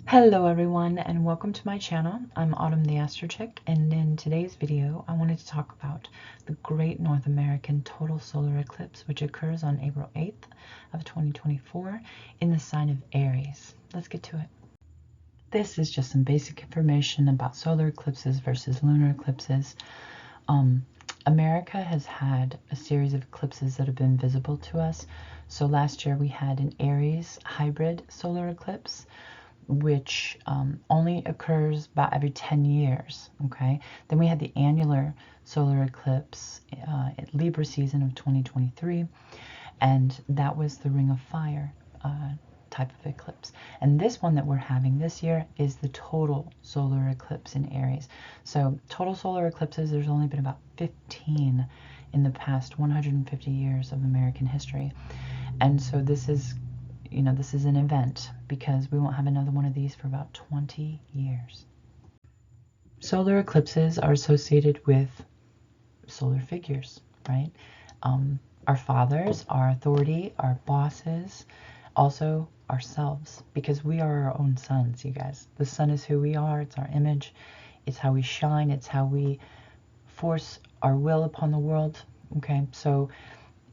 Hello everyone and welcome to my channel. I'm Autumn the Astro Chick, and in today's video I wanted to talk about the Great North American Total Solar Eclipse, which occurs on April 8th of 2024 in the sign of Aries. Let's get to it. This is just some basic information about solar eclipses versus lunar eclipses. America has had a series of eclipses that have been visible to us. So last year we had an Aries hybrid solar eclipse, which only occurs about every 10 years, okay? Then we had the annular solar eclipse at Libra season of 2023, and that was the Ring of Fire type of eclipse. And this one that we're having this year is the total solar eclipse in Aries. So total solar eclipses, there's only been about 15 in the past 150 years of American history. And so this is an event because we won't have another one of these for about 20 years. Solar eclipses are associated with solar figures, right? Our fathers, our authority, our bosses, also ourselves, because we are our own suns, you guys. The sun is who we are. It's our image. It's how we shine. It's how we force our will upon the world. Okay, so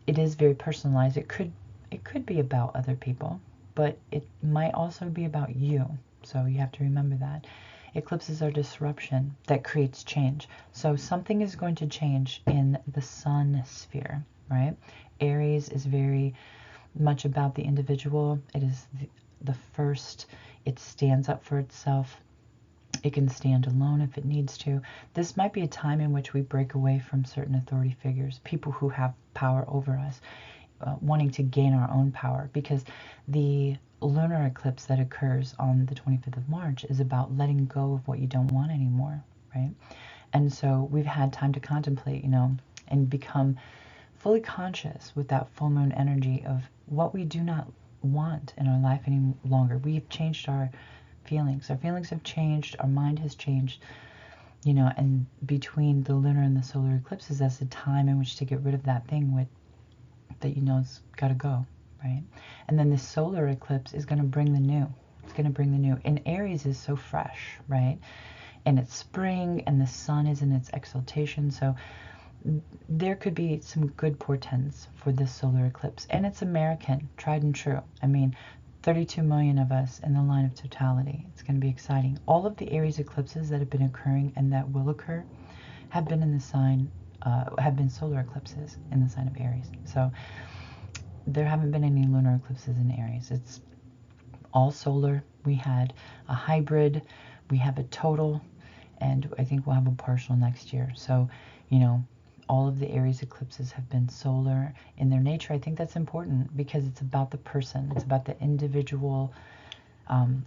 it is very personalized. It could be about other people, but it might also be about you. So you have to remember that. Eclipses are disruption that creates change. So something is going to change in the sun sphere, right? Aries is very much about the individual. It is the first. It stands up for itself. It can stand alone if it needs to. This might be a time in which we break away from certain authority figures, people who have power over us, wanting to gain our own power, because the lunar eclipse that occurs on the 25th of March is about letting go of what you don't want anymore, right? And so we've had time to contemplate, and become fully conscious with that full moon energy of what we do not want in our life any longer. We've changed our feelings. Our feelings have changed. Our mind has changed. And between the lunar and the solar eclipses, that's the time in which to get rid of that thing that it's got to go, right? And then the solar eclipse is going to bring the new. It's going to bring the new. And Aries is so fresh, right? And it's spring, and the sun is in its exaltation. So there could be some good portents for this solar eclipse. And it's American, tried and true. I mean, 32 million of us in the line of totality. It's going to be exciting. All of the Aries eclipses that have been occurring and that will occur have been in the sign, have been solar eclipses in the sign of Aries. So there haven't been any lunar eclipses in Aries. It's all solar. We had a hybrid, we have a total, and I think we'll have a partial next year. So, all of the Aries eclipses have been solar in their nature. I think that's important because it's about the person. It's about the individual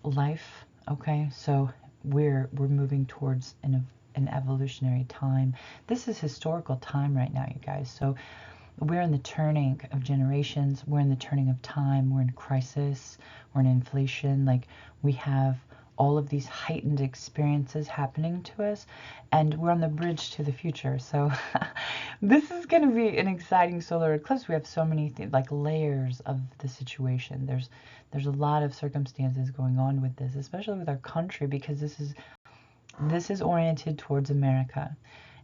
life. Okay, so we're moving towards an evolutionary time. This is historical time right now, you guys. So we're in the turning of generations. We're in the turning of time. We're in crisis. We're in inflation. Like, we have all of these heightened experiences happening to us, and we're on the bridge to the future. So this is going to be an exciting solar eclipse. We have so many like layers of the situation. There's a lot of circumstances going on with this, especially with our country, because this is oriented towards America,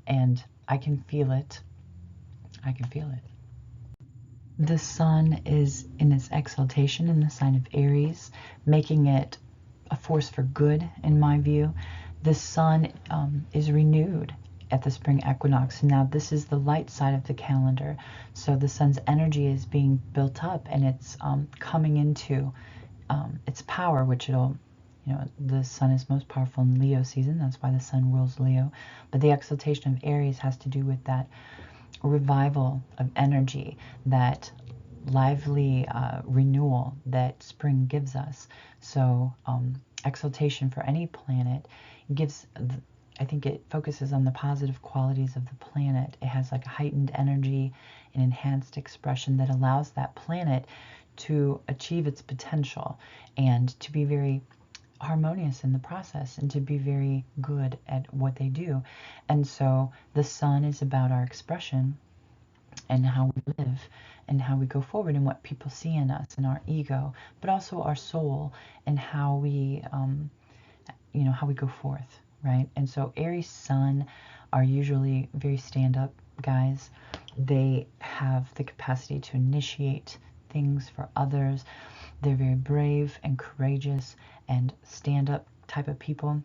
and I can feel it. I can feel it. The sun is in its exaltation in the sign of Aries, making it a force for good, in my view. The sun is renewed at the spring equinox. Now, this is the light side of the calendar. So the sun's energy is being built up, and it's coming into its power, which the sun is most powerful in Leo season. That's why the sun rules Leo. But the exaltation of Aries has to do with that revival of energy, that lively renewal that spring gives us. So exaltation for any planet gives, I think it focuses on the positive qualities of the planet. It has like a heightened energy, an enhanced expression that allows that planet to achieve its potential and to be very harmonious in the process and to be very good at what they do. And so the sun is about our expression, and how we live and how we go forward and what people see in us and our ego, but also our soul and how we, how we go forth, right? And so Aries Sun are usually very stand-up guys. They have the capacity to initiate things for others. They're very brave and courageous and stand-up type of people.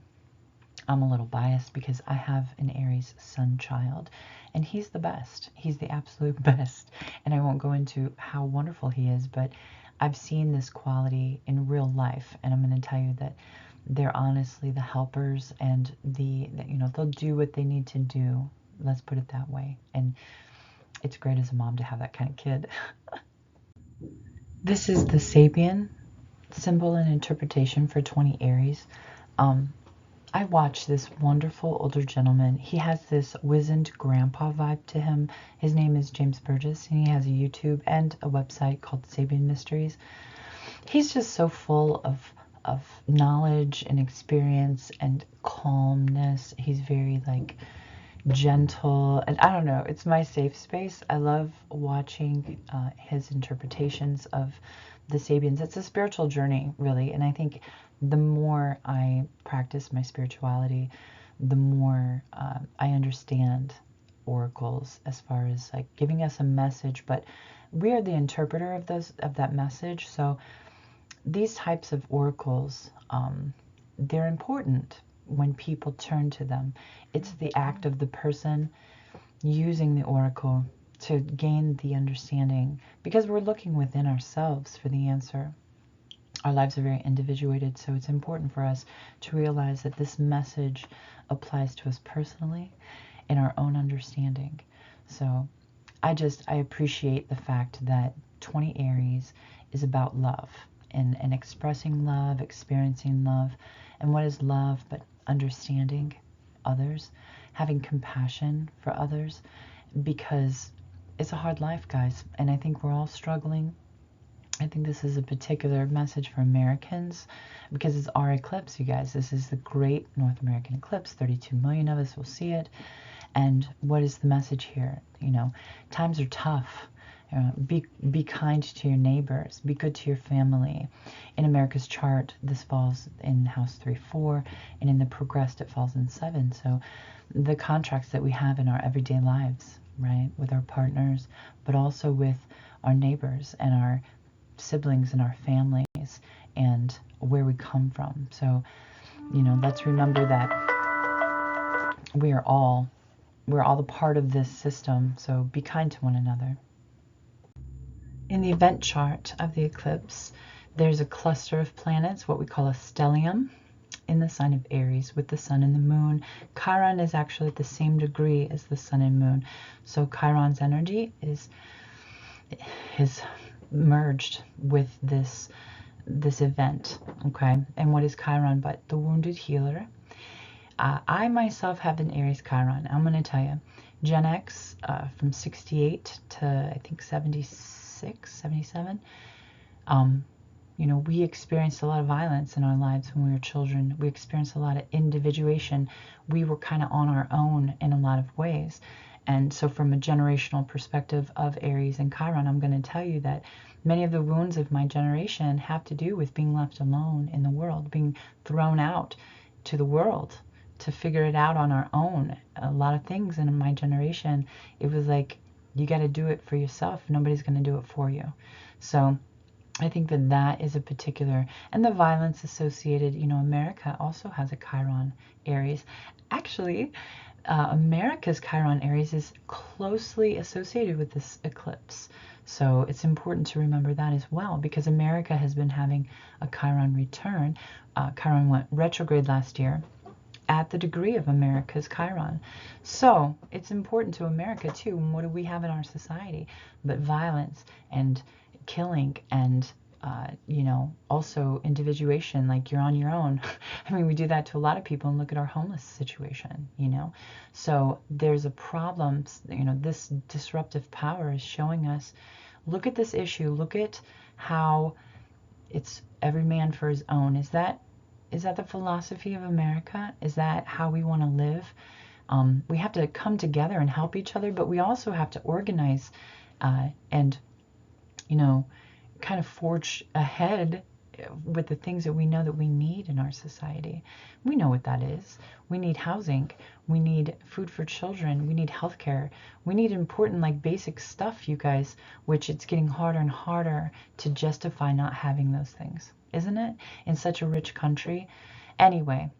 I'm a little biased because I have an Aries Sun child, and he's the best. He's the absolute best. And I won't go into how wonderful he is, but I've seen this quality in real life, and I'm going to tell you that they're honestly the helpers, and they'll do what they need to do. Let's put it that way. And it's great as a mom to have that kind of kid. This is the Sabian symbol and interpretation for 20 Aries. I watched this wonderful older gentleman. He has this wizened grandpa vibe to him. His name is James Burgess, and he has a YouTube and a website called Sabian Mysteries. He's just so full of knowledge and experience and calmness. He's very gentle, and I don't know, it's my safe space. I love watching his interpretations of the Sabians. It's a spiritual journey, really, and I think the more I practice my spirituality, the more I understand oracles as far as giving us a message, but we are the interpreter of that message. So these types of oracles, they're important when people turn to them. It's the act of the person using the oracle to gain the understanding, because we're looking within ourselves for the answer. Our lives are very individuated, so it's important for us to realize that this message applies to us personally in our own understanding. So I appreciate the fact that 20 Aries is about love and expressing love, experiencing love. And what is love but understanding others, having compassion for others, because it's a hard life, guys, and I think we're all struggling. I think this is a particular message for Americans because it's our eclipse, you guys. This is the great North American eclipse. 32 million of us will see it. And what is the message here? Times are tough. Be kind to your neighbors. Be good to your family. In America's chart, this falls in house 3-4, and in the progressed, it falls in 7. So the contracts that we have in our everyday lives, right, with our partners, but also with our neighbors and our siblings and our families and where we come from. So, let's remember that we're all the part of this system. So be kind to one another. In the event chart of the eclipse, there's a cluster of planets, what we call a stellium, in the sign of Aries with the sun and the moon. Chiron is actually at the same degree as the sun and moon. So Chiron's energy is merged with this event, okay? And what is Chiron but the wounded healer? I myself have an Aries Chiron. I'm going to tell you, Gen X from 68 to I think 76, 77, we experienced a lot of violence in our lives when we were children. We experienced a lot of individuation. We were kind of on our own in a lot of ways. And so from a generational perspective of Aries and Chiron, I'm going to tell you that many of the wounds of my generation have to do with being left alone in the world, being thrown out to the world to figure it out on our own. A lot of things in my generation, it was like, you got to do it for yourself. Nobody's going to do it for you. So I think that is a particular, and the violence associated, Merica also has a Chiron Aries. Actually, Merica's Chiron Aries is closely associated with this eclipse. So it's important to remember that as well, because Merica has been having a Chiron return. Chiron went retrograde last year at the degree of America's Chiron. So it's important to America too. And what do we have in our society but violence and killing and also individuation, like you're on your own. I mean, we do that to a lot of people, and look at our homeless situation, So there's a problem, this disruptive power is showing us, look at this issue, look at how it's every man for his own. Is that the philosophy of America? Is that how we want to live? We have to come together and help each other, but we also have to organize and, you know, kind of forge ahead with the things that we know that we need in our society. We know what that is. We need housing. We need food for children. We need healthcare. We need important, like, basic stuff, you guys, which it's getting harder and harder to justify not having those things, isn't it? In such a rich country. Anyway,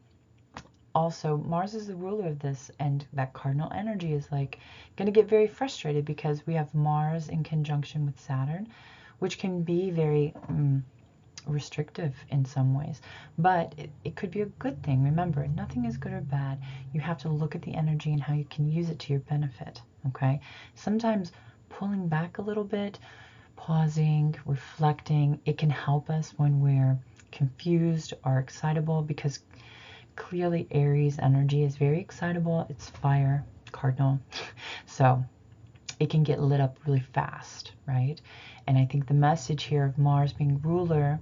also, Mars is the ruler of this, and that cardinal energy is like going to get very frustrated because we have Mars in conjunction with Saturn, which can be very restrictive in some ways, but it could be a good thing. Remember, nothing is good or bad. You have to look at the energy and how you can use it to your benefit, okay? Sometimes pulling back a little bit, pausing, reflecting, it can help us when we're confused or excitable, because clearly Aries energy is very excitable. It's fire, cardinal, so it can get lit up really fast, right? And I think the message here of Mars being ruler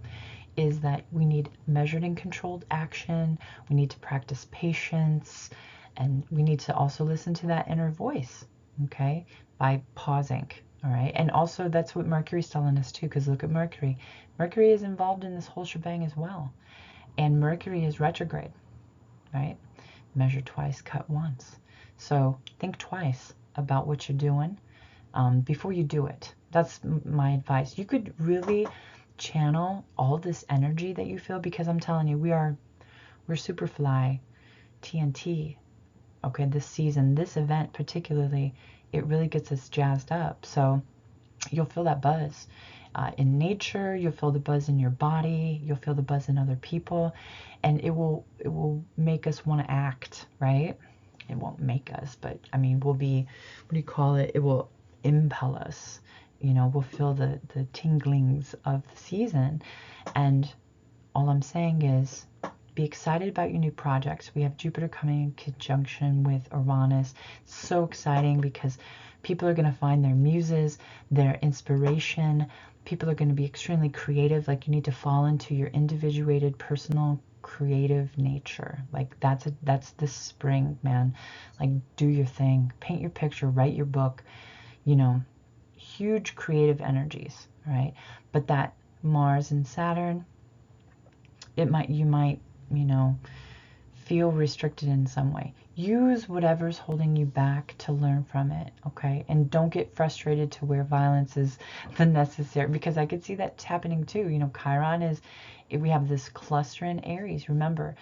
is that we need measured and controlled action. We need to practice patience, and we need to also listen to that inner voice, okay, by pausing, all right? And also that's what Mercury's telling us too, because look at Mercury. Mercury is involved in this whole shebang as well. And Mercury is retrograde, right? Measure twice, cut once. So think twice about what you're doing before you do it. That's my advice. You could really channel all this energy that you feel, because I'm telling you, we're Superfly TNT. Okay, this season, this event particularly, it really gets us jazzed up. So you'll feel that buzz in nature. You'll feel the buzz in your body. You'll feel the buzz in other people, and it will make us want to act, right? It won't make us, but I mean, we'll be, what do you call it? It will impel us. You know, we'll feel the tinglings of the season. And all I'm saying is, be excited about your new projects. We have Jupiter coming in conjunction with Uranus. It's so exciting because people are going to find their muses, their inspiration. People are going to be extremely creative. Like, you need to fall into your individuated, personal, creative nature. Like, that's this spring, man. Like, do your thing. Paint your picture. Write your book. You know, huge creative energies, right? But that Mars and Saturn, you might, you know, feel restricted in some way. Use whatever's holding you back to learn from it, okay? And don't get frustrated to where violence is the necessary, because I could see that happening too. You know, Chiron is, we have this cluster in Aries. Remember,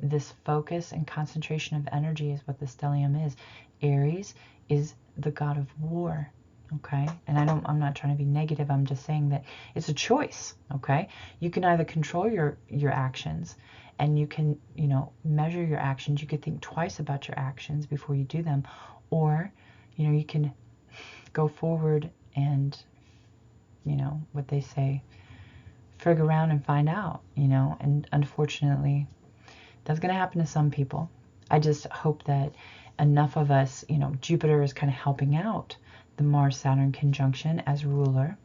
this focus and concentration of energy is what the stellium is. Aries is the god of war, okay? And I'm not trying to be negative. I'm just saying that it's a choice, okay? You can either control your actions, and you can, you know, measure your actions. You could think twice about your actions before you do them, or, you know, you can go forward and, you know, what they say, figure around and find out, you know. And unfortunately, that's going to happen to some people. I just hope that enough of us, you know, Jupiter is kind of helping out the Mars-Saturn conjunction as ruler,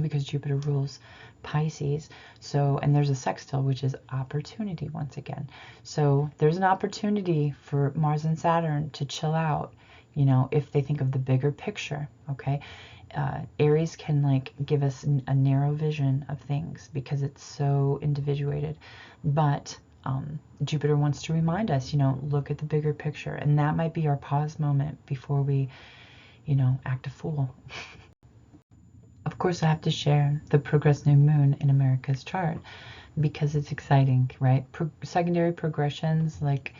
because Jupiter rules Pisces. So, and there's a sextile, which is opportunity once again. So there's an opportunity for Mars and Saturn to chill out, you know, if they think of the bigger picture, okay? Aries can, like, give us a narrow vision of things because it's so individuated. But Jupiter wants to remind us, you know, look at the bigger picture. And that might be our pause moment before we, you know, act a fool. Of course, I have to share the progress new moon in America's chart because it's exciting, right? Secondary progressions, like,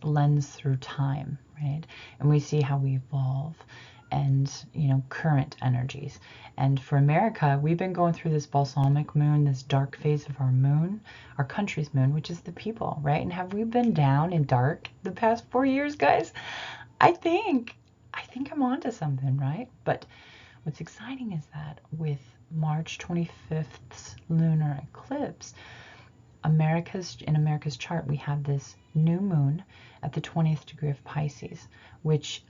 lens through time, right? And we see how we evolve, and, you know, current energies. And for America, we've been going through this balsamic moon, this dark phase of our moon, our country's moon, which is the people, right? And have we been down and dark the past 4 years, guys? I think I'm onto something, right? But what's exciting is that with March 25th's lunar eclipse, in America's chart, we have this new moon at the 20th degree of Pisces, which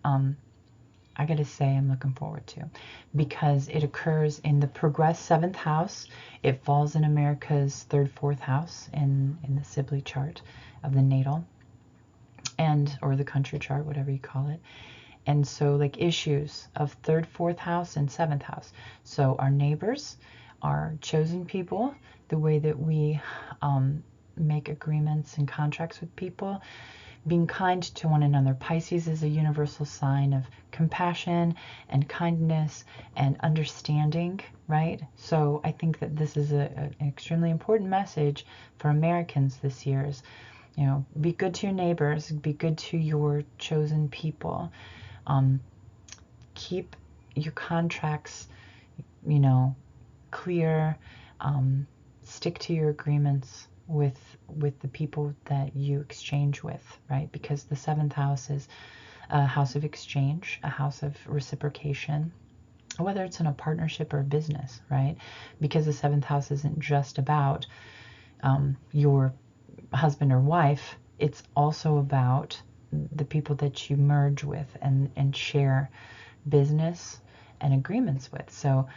I gotta say I'm looking forward to, because it occurs in the progressed 7th house. It falls in America's 3rd, 4th house in the Sibley chart of the natal, and or the country chart, whatever you call it. And so like issues of 3rd, 4th house and 7th house. So our neighbors, our chosen people, the way that we make agreements and contracts with people, being kind to one another. Pisces is a universal sign of compassion and kindness and understanding, right? So I think that this is an extremely important message for Americans this year is, you know, be good to your neighbors, be good to your chosen people. Keep your contracts, you know, clear. Stick to your agreements with the people that you exchange with, right? Because the 7th house is a house of exchange, a house of reciprocation, whether it's in a partnership or a business, right? Because the 7th house isn't just about your husband or wife. It's also about the people that you merge with and share business and agreements with. So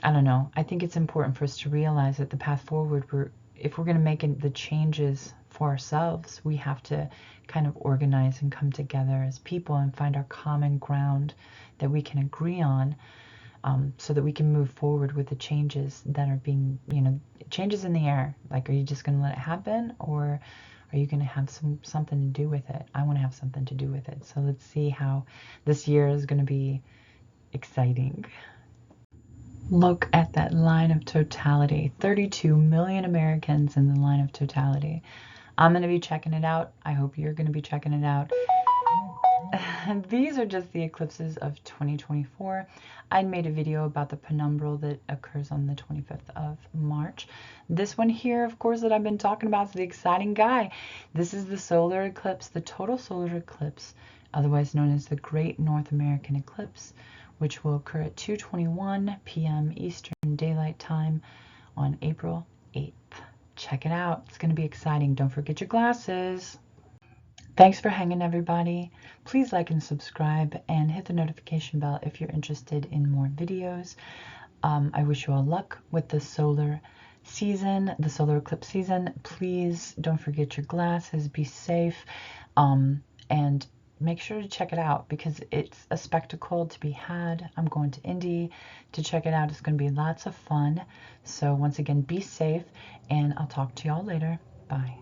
I don't know. I think it's important for us to realize that the path forward, if we're going to make the changes for ourselves, we have to kind of organize and come together as people and find our common ground that we can agree on, so that we can move forward with the changes that are being, you know, changes in the air. Like, are you just going to let it happen, or are you going to have something to do with it? I want to have something to do with it. So let's see how this year is going to be exciting. Look at that line of totality. 32 million Americans in the line of totality. I'm going to be checking it out. I hope you're going to be checking it out. These are just the eclipses of 2024. I made a video about the penumbral that occurs on the 25th of March. This one here, of course, that I've been talking about is the exciting guy. This is the solar eclipse, the total solar eclipse, otherwise known as the Great North American Eclipse, which will occur at 2:21 p.m. Eastern Daylight Time on April 8th. Check it out. It's going to be exciting. Don't forget your glasses. Thanks for hanging, everybody. Please like and subscribe and hit the notification bell if you're interested in more videos. I wish you all luck with the solar season, the solar eclipse season. Please don't forget your glasses. Be safe, and make sure to check it out because it's a spectacle to be had. I'm going to Indy to check it out. It's going to be lots of fun. So once again, be safe, and I'll talk to y'all later. Bye.